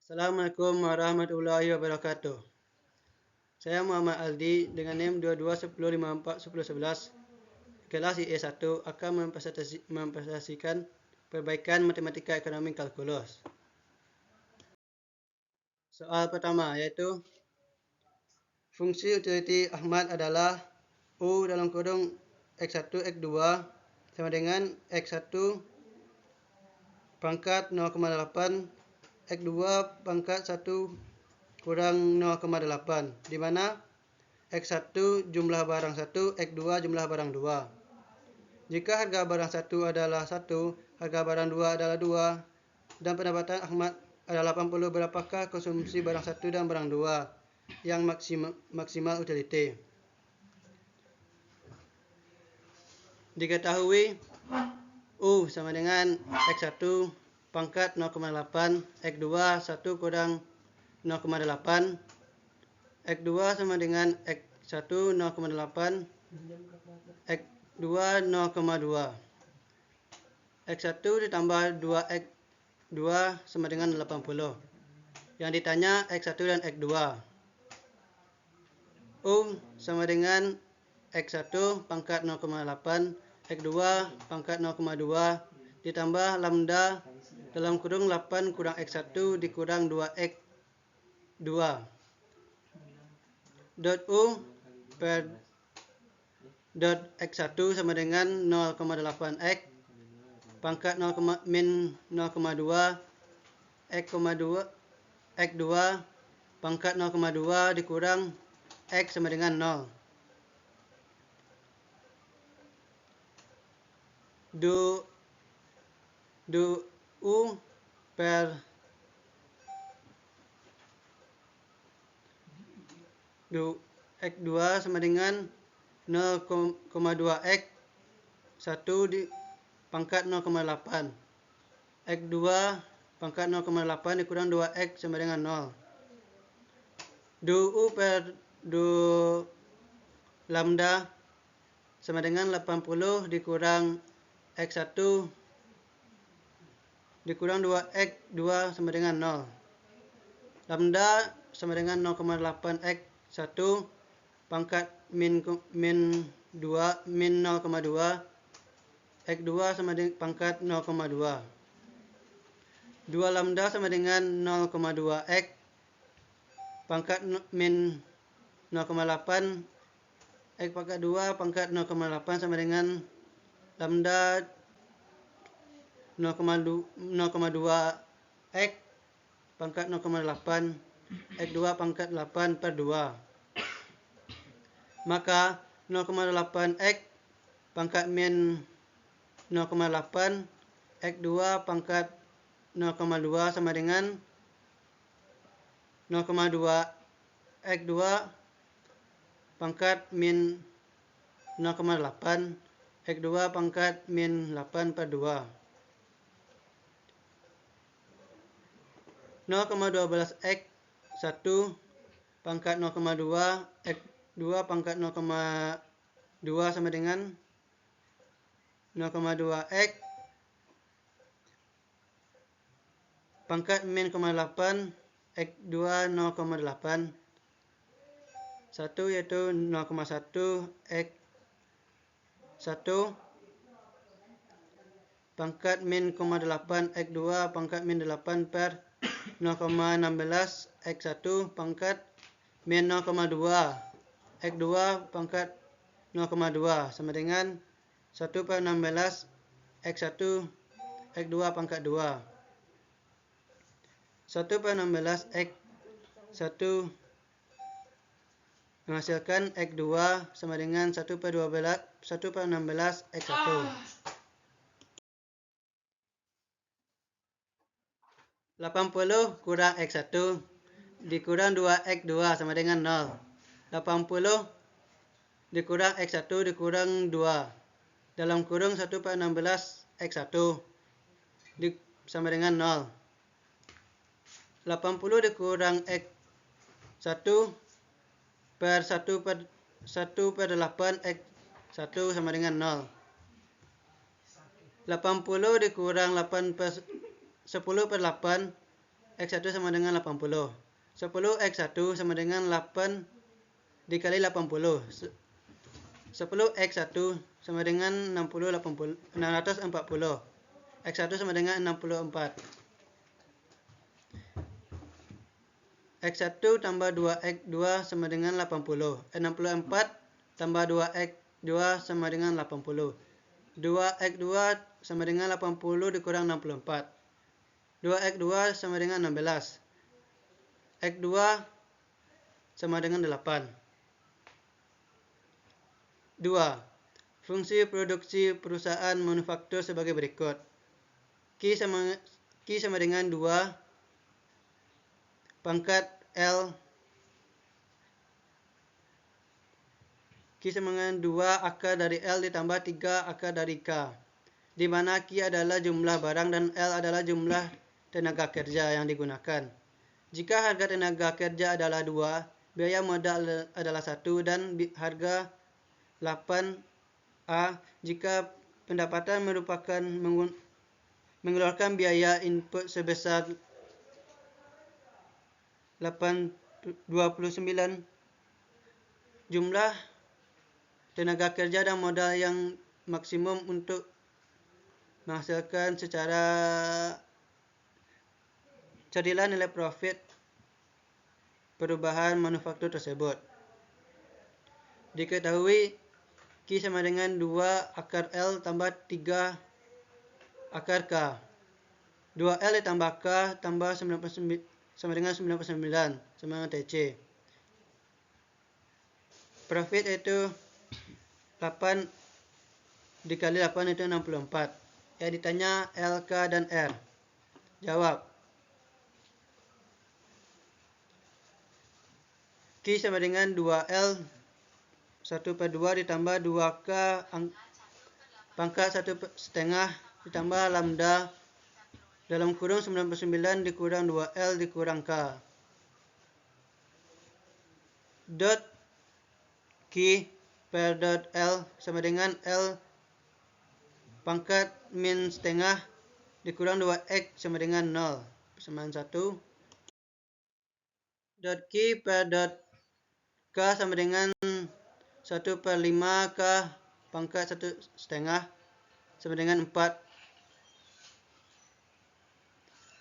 Assalamualaikum warahmatullahi wabarakatuh. Saya Muhammad Aldi dengan NIM 2210541011 kelas IE1 akan mempresentasikan perbaikan matematika ekonomi kalkulus. Soal pertama yaitu fungsi utiliti Ahmad adalah U dalam kurung X1 X2 sama dengan X1 pangkat 0,8 X2 pangkat 1 kurang 0,8, di mana X1 jumlah barang 1, X2 jumlah barang 2. Jika harga barang 1 adalah 1, harga barang 2 adalah 2, dan pendapatan Ahmad adalah 80, berapakah konsumsi barang 1 dan barang 2 yang maksimal utility? Diketahui U sama dengan X1 pangkat 0,8, X2 1 kurang 0,8, X2 sama dengan X1 0,8, X2 0,2. X1 ditambah 2X2 sama dengan 80. Yang ditanya X1 dan X2. U sama dengan X1 pangkat 0,8, X2 pangkat 0,2 ditambah lambda dalam kurung 8 kurang X1 dikurang 2X2. Dot U per dot X1 sama dengan 0,8X pangkat 0, min 0,2 X2 pangkat 0,2 dikurang X sama dengan 0. Du U per du X2 sama dengan 0,2X 1 di pangkat 0,8. X2 pangkat 0,8 dikurang 2X sama dengan 0. Du U per du lambda sama dengan 80 dikurang X1 dikurang 2X2 sama dengan 0. Lambda sama dengan 0,8X 1 pangkat min 2 min 0,2 X2 sama dengan pangkat 0,2. 2 lambda sama dengan 0,2X pangkat min 0,8 X pangkat 2 pangkat 0,8 sama dengan lambda 0,2X pangkat 0,8 X2 pangkat 8 per 2. Maka 0,8X pangkat min 0,8 X2 pangkat 0,2 sama dengan 0,2 X2 pangkat min 0,8 X2 pangkat min 8 per 2. 0,12X 1 pangkat 0,2 X2 pangkat 0,2 sama dengan 0,2X pangkat min 0,8 X2 0,8 1 yaitu 0,1 X 1 pangkat min 0,8 X2 pangkat min 8 per 0,16 X1 pangkat min 0,2 X2 pangkat 0,2 sama dengan 1 per 16 X1 X2 pangkat 2. 1 per 16 X1 menghasilkan X2 sama dengan 1 per 16 X1. 80 kurang X1 dikurang 2X2 sama dengan 0. 80 dikurang X1 dikurang 2 dalam kurung 1 per 16 X1 sama dengan 0. 80 dikurang X1 per 1 per 8 X1 sama dengan 0. 80 dikurang 10 per 8 X1 sama dengan 80. 10 X1 sama dengan 8 dikali 80. 10 X1 sama dengan 640. X1 sama dengan 64. X1 tambah 2X2 sama dengan 80. 64 tambah 2X2 sama dengan 80. 2X2 sama dengan 80 dikurang 64. 2X2 sama dengan 16. X2 sama dengan 8. 2. Fungsi produksi perusahaan manufaktur sebagai berikut. Q sama dengan 2 pangkat L. Q sama dengan 2 akar dari L ditambah 3 akar dari K, di mana Q adalah jumlah barang dan L adalah jumlah tenaga kerja yang digunakan. Jika harga tenaga kerja adalah 2, biaya modal adalah 1, dan harga 8A jika pendapatan merupakan mengeluarkan biaya input sebesar 29. Jumlah tenaga kerja dan modal yang maksimum untuk menghasilkan secara carilah nilai profit perubahan manufaktur tersebut. Diketahui Q sama dengan 2 akar L tambah 3 akar K. 2L ditambah K tambah 99 sama dengan 99 sama dengan TC. Profit itu 8 dikali 8 itu 64. Yang ditanya L, K, dan R. Jawab. Q sama dengan 2L 1/2 ditambah 2K pangkat 1/2 ditambah lambda dalam kurung 99 dikurang 2L dikurang K. Dot Q per dot L sama dengan L pangkat min setengah dikurang 2X sama dengan 0. Persamaan 1. Dot Q per dot K sama dengan 1/5 K pangkat 1/2 sama dengan 4.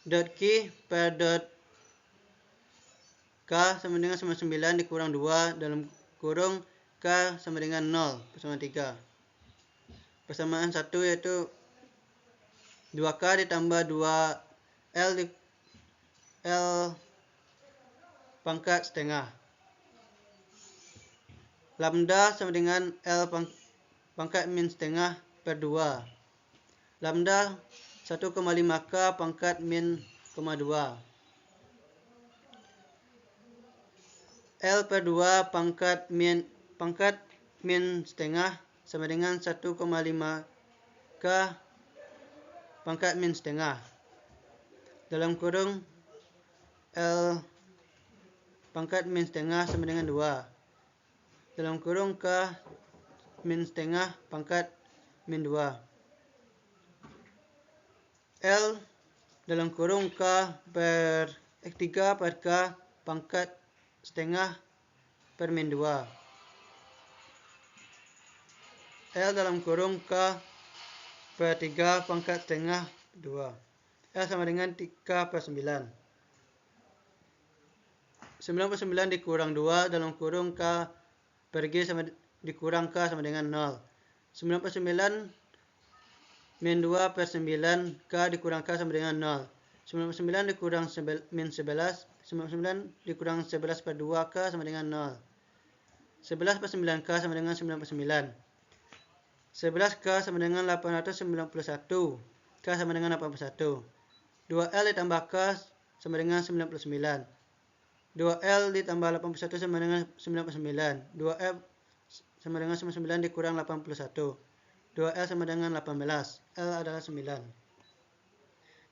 Dot Q per dot K sama dengan 99 dikurang 2 dalam kurung K sama dengan 0 persamaan 3. Persamaan 1 yaitu 2K ditambah 2L L pangkat setengah. Lambda sama dengan L pangkat min setengah per 2. Lambda 1,5K pangkat min 2. L per 2 pangkat min setengah sama dengan 1,5K pangkat min setengah. Dalam kurung L pangkat min setengah sama dengan 2. Dalam kurung K min setengah pangkat min 2. L dalam kurung K per X3 per K pangkat setengah per min 2. L dalam kurung K per 3 pangkat setengah 2. L sama dengan 3 per 9. 99 dikurang 2 dalam kurung K per G sama dikurang K sama dengan 0. 99 min 2 per 9 K dikurang K sama dengan 0. 99 dikurang min 11. 99 dikurang 11 per 2 K sama dengan 0. 11 per 9 K sama dengan 99. 11 K sama dengan 891. K sama dengan 81. 2L ditambah K sama dengan 99. 2L ditambah 81 sama dengan 99. 2F sama dengan 99 dikurang 81. 2L sama dengan 18. L adalah 9.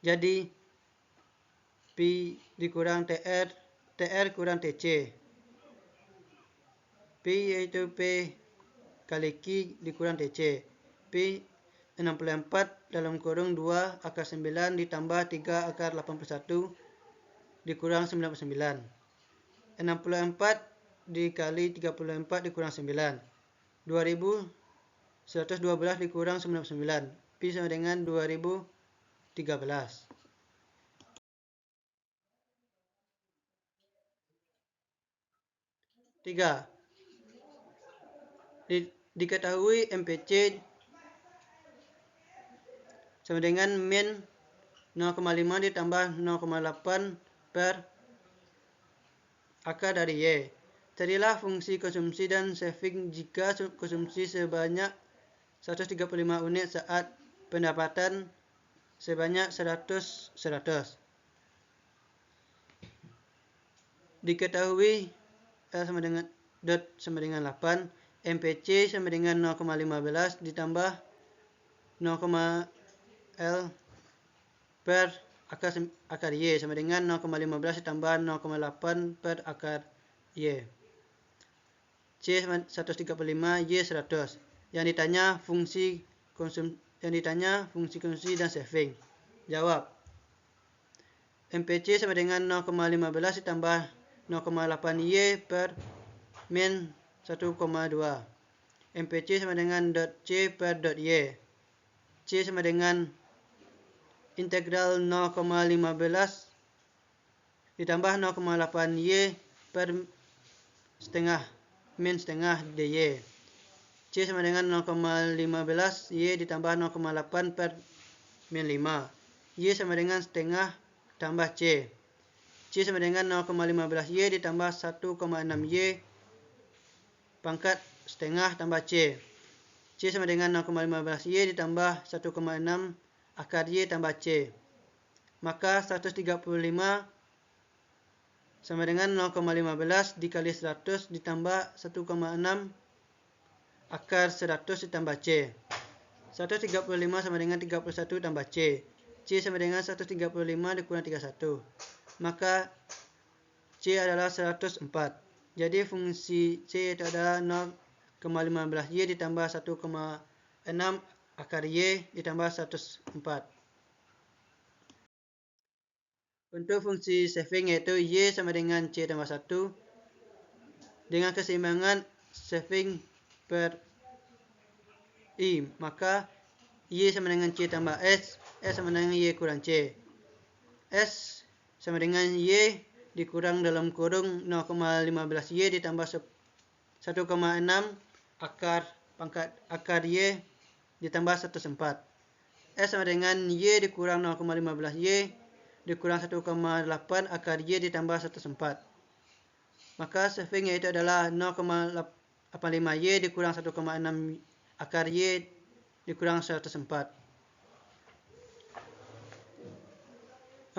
Jadi P dikurang TR, TR kurang TC. P yaitu P kali Q dikurang TC. P 64 dalam kurung 2 akar 9 ditambah 3 akar 81 dikurang 99. 64 dikali 34 dikurang 9. 2112 dikurang 99. Pi sama dengan 2013. 3. Diketahui MPC sama dengan min 0,5 ditambah 0,8 per akar dari Y. Carilah fungsi konsumsi dan saving jika konsumsi sebanyak 135 unit saat pendapatan sebanyak 100. Diketahui L sama dengan dot sama dengan 8, MPC sama dengan 0,15 ditambah 0,L per akar Y sama dengan 0,15 ditambah 0,8 per akar Y. C 135, Y 100. Yang ditanya fungsi konsumsi dan saving. Jawab. MPC sama dengan 0,15 ditambah 0,8 Y per min 1,2. MPC sama dengan dot C per dot Y. C sama dengan integral 0,15 ditambah 0,8 Y per setengah min setengah dy. C sama dengan 0,15 Y ditambah 0,8 per min 5. Y sama dengan setengah tambah C. C sama dengan 0,15 Y ditambah 1,6 Y pangkat setengah tambah C. C sama dengan 0,15 Y ditambah 1,6 akar Y tambah C. Maka 135 sama dengan 0,15 dikali 100 ditambah 1,6 akar 100 ditambah C. 135 sama dengan 31 tambah C. C sama dengan 135 dikurang 31. Maka C adalah 104. Jadi fungsi C itu adalah 0,15 Y ditambah 1,6 akar Y ditambah 104. Untuk fungsi saving yaitu Y sama dengan C tambah 1 dengan keseimbangan saving per I, maka Y sama dengan C tambah S, S sama dengan Y kurang C. S sama dengan Y dikurang dalam kurung 0,15 Y ditambah 1,6 akar Y ditambah 104. S sama dengan Y dikurang 0,15 Y dikurang 1,8 akar Y ditambah 104. Maka saving yaitu adalah 0,85 Y dikurang 1,6 akar Y dikurang 104.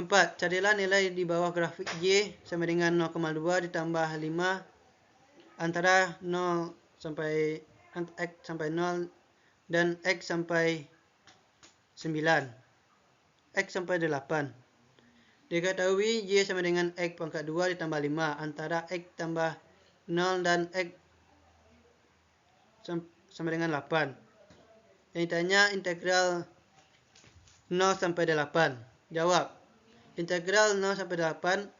4. Carilah nilai di bawah grafik Y sama dengan 0,2 ditambah 5 antara 0 sampai X sampai 0 dan X sampai 9. X sampai 8. Diketahui Y sama dengan X pangkat 2 ditambah 5 antara X tambah 0 dan X sama dengan 8. Yang ditanya integral 0 sampai 8. Jawab. Integral 0 sampai 8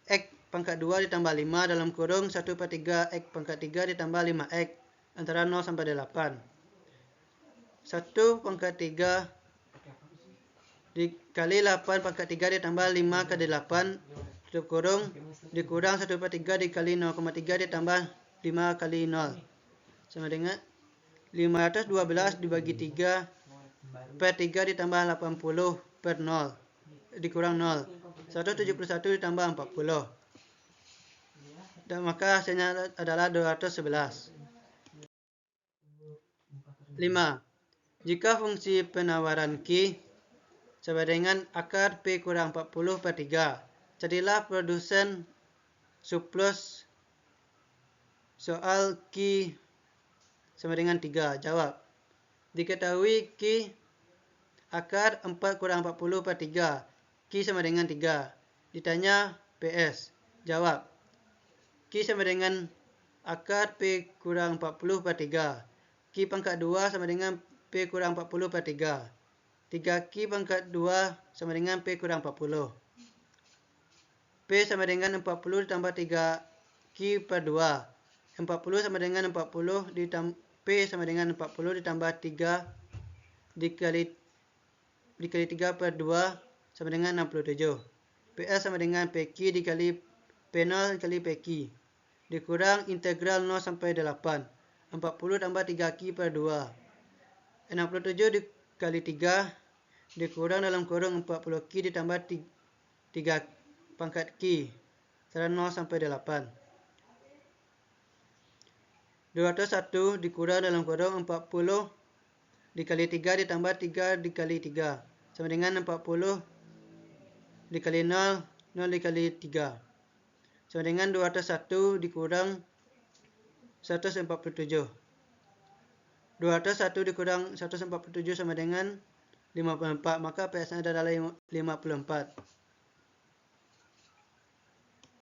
X pangkat 2 ditambah 5 dalam kurung 1/3 X pangkat 3 ditambah 5X antara 0 sampai 8. 1 pangkat 3 dikali 8 pangkat 3 ditambah 5 kali 8 tutup kurung dikurang 1/3 dikali 0,3 ditambah 5 kali 0 sama dengan 512 dibagi 3 per 3 ditambah 80 per 0 dikurang 0. 171 ditambah 40. Dan maka hasilnya adalah 211. 5. Jika fungsi penawaran Q sama dengan akar P kurang 40 per 3. Carilah produsen surplus soal Q sama dengan 3. Jawab. Diketahui Q akar 4 kurang 40 per 3. Q sama dengan 3. Ditanya PS. Jawab. Q sama dengan akar P kurang 40 per 3. Q pangkat 2 sama dengan P kurang 40 per 3. 3Q pangkat 2 sama dengan P kurang 40. P sama dengan 40 ditambah 3Q per 2. 40 sama dengan 40 ditambah P sama dengan 40 ditambah 3 dikali 3 per 2 sama dengan 67. PL sama dengan PQ dikali P0 dikali PQ. Dikurang integral 0 sampai 8. 40 tambah 3Q per 2. 67 dikali 3 dikurang dalam kurung 40Q ditambah 3 pangkat Q. Secara 0 sampai 8. 201 dikurang dalam kurung 40 dikali 3 ditambah 3 dikali 3 sama dengan 40 dikali 0 dikali 3 sama dengan 201 dikurang 147. 201 dikurang 147 sama dengan 54, maka PS-nya adalah 54.